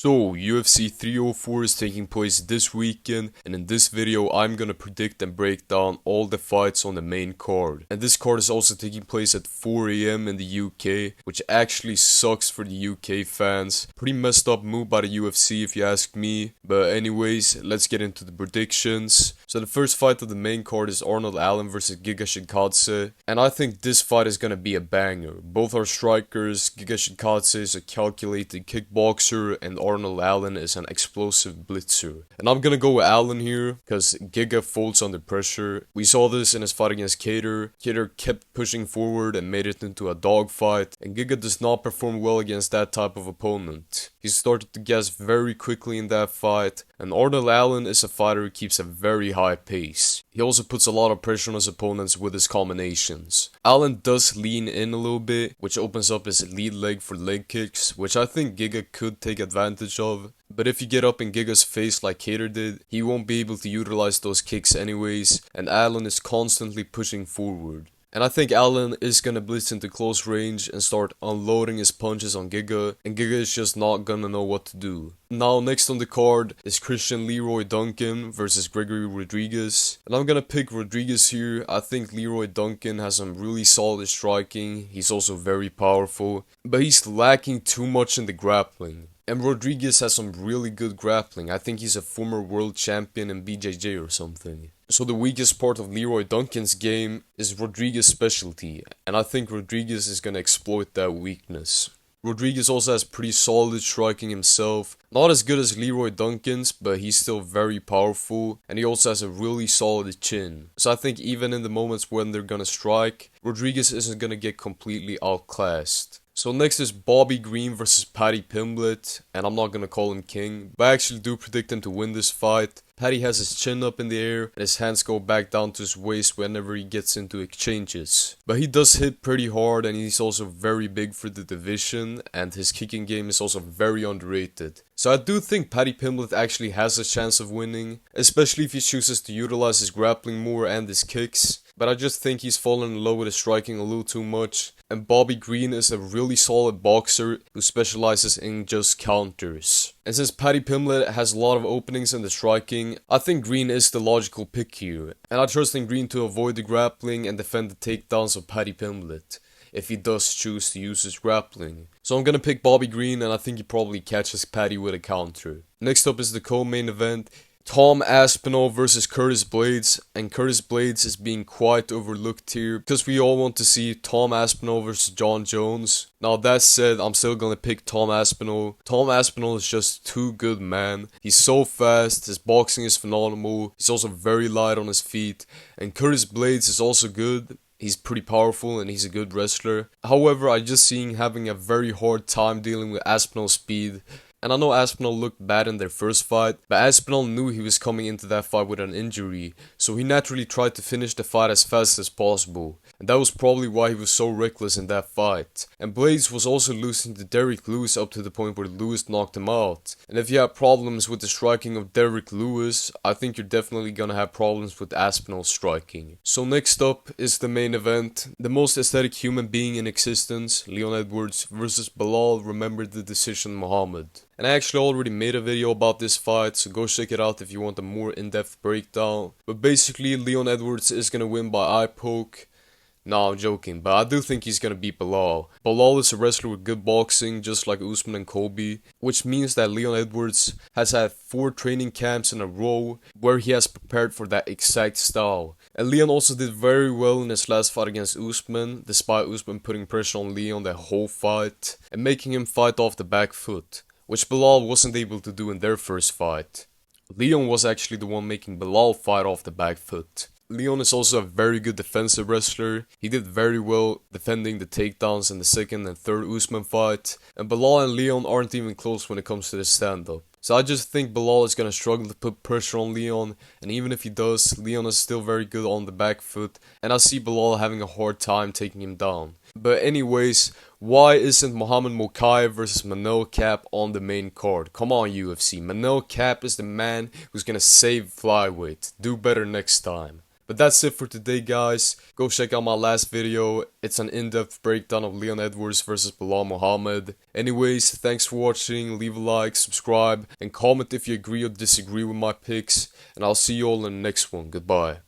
So, UFC 304 is taking place this weekend, and in this video I'm gonna predict and break down all the fights on the main card. And this card is also taking place at 4 AM in the UK, which actually sucks for the UK fans. Pretty messed up move by the UFC if you ask me. But anyways, let's get into the predictions. So the first fight of the main card is Arnold Allen versus Giga Chikadze, and I think this fight is gonna be a banger. Both are strikers. Giga Chikadze is a calculated kickboxer, and Arnold Allen is an explosive blitzer. And I'm gonna go with Allen here, because Giga folds under pressure. We saw this in his fight against Cater. Cater kept pushing forward and made it into a dogfight, and Giga does not perform well against that type of opponent. He started to gas very quickly in that fight, and Arnold Allen is a fighter who keeps a very high pace. He also puts a lot of pressure on his opponents with his combinations. Allen does lean in a little bit, which opens up his lead leg for leg kicks, which I think Giga could take advantage of. But if you get up in Giga's face like Cater did, he won't be able to utilize those kicks anyways, and Allen is constantly pushing forward. And I think Allen is gonna blitz into close range and start unloading his punches on Giga, and Giga is just not gonna know what to do. Now next on the card is Christian Leroy Duncan versus Gregory Rodriguez, and I'm gonna pick Rodriguez here. I think Leroy Duncan has some really solid striking, he's also very powerful, but he's lacking too much in the grappling. And Rodriguez has some really good grappling. I think he's a former world champion in BJJ or something. So the weakest part of Leroy Duncan's game is Rodriguez's specialty, and I think Rodriguez is gonna exploit that weakness. Rodriguez also has pretty solid striking himself. Not as good as Leroy Duncan's, but he's still very powerful, and he also has a really solid chin. So I think even in the moments when they're gonna strike, Rodriguez isn't gonna get completely outclassed. So next is Bobby Green versus Paddy Pimblett, and I'm not gonna call him king, but I actually do predict him to win this fight. Paddy has his chin up in the air, and his hands go back down to his waist whenever he gets into exchanges. But he does hit pretty hard, and he's also very big for the division, and his kicking game is also very underrated. So I do think Paddy Pimblett actually has a chance of winning, especially if he chooses to utilize his grappling more and his kicks. But I just think he's fallen in love with his striking a little too much. And Bobby Green is a really solid boxer who specializes in just counters. And since Paddy Pimblett has a lot of openings in the striking, I think Green is the logical pick here. And I trust in Green to avoid the grappling and defend the takedowns of Paddy Pimblett, if he does choose to use his grappling. So I'm gonna pick Bobby Green, and I think he probably catches Paddy with a counter. Next up is the co-main event. Tom Aspinall versus Curtis Blaydes, and Curtis Blaydes is being quite overlooked here because we all want to see Tom Aspinall versus John Jones. Now that said, I'm still gonna pick Tom Aspinall. Tom Aspinall is just too good, man. He's so fast, his boxing is phenomenal, he's also very light on his feet, and Curtis Blaydes is also good. He's pretty powerful and he's a good wrestler. However, I just see him having a very hard time dealing with Aspinall's speed. And I know Aspinall looked bad in their first fight, but Aspinall knew he was coming into that fight with an injury, so he naturally tried to finish the fight as fast as possible. And that was probably why he was so reckless in that fight. And Blaydes was also losing to Derrick Lewis up to the point where Lewis knocked him out. And if you have problems with the striking of Derrick Lewis, I think you're definitely gonna have problems with Aspinall's striking. So next up is the main event. The most aesthetic human being in existence, Leon Edwards versus Belal Remember the Decision Muhammad. And I actually already made a video about this fight, so go check it out if you want a more in-depth breakdown. But basically, Leon Edwards is gonna win by eye poke. No, I'm joking, but I do think he's gonna beat Belal. Belal is a wrestler with good boxing, just like Usman and Kobe, which means that Leon Edwards has had 4 training camps in a row where he has prepared for that exact style. And Leon also did very well in his last fight against Usman, despite Usman putting pressure on Leon the whole fight and making him fight off the back foot, which Belal wasn't able to do in their first fight. Leon was actually the one making Belal fight off the back foot. Leon is also a very good defensive wrestler. He did very well defending the takedowns in the second and third Usman fight. And Belal and Leon aren't even close when it comes to the stand-up. So I just think Belal is gonna struggle to put pressure on Leon, and even if he does, Leon is still very good on the back foot, and I see Belal having a hard time taking him down. But anyways, why isn't Muhammad Mokaev versus Manel Kape on the main card? Come on UFC, Manel Kape is the man who's gonna save flyweight. Do better next time. But that's it for today, guys. Go check out my last video. It's an in-depth breakdown of Leon Edwards versus Bilal Muhammad. Anyways, thanks for watching. Leave a like, subscribe, and comment if you agree or disagree with my picks. And I'll see you all in the next one. Goodbye.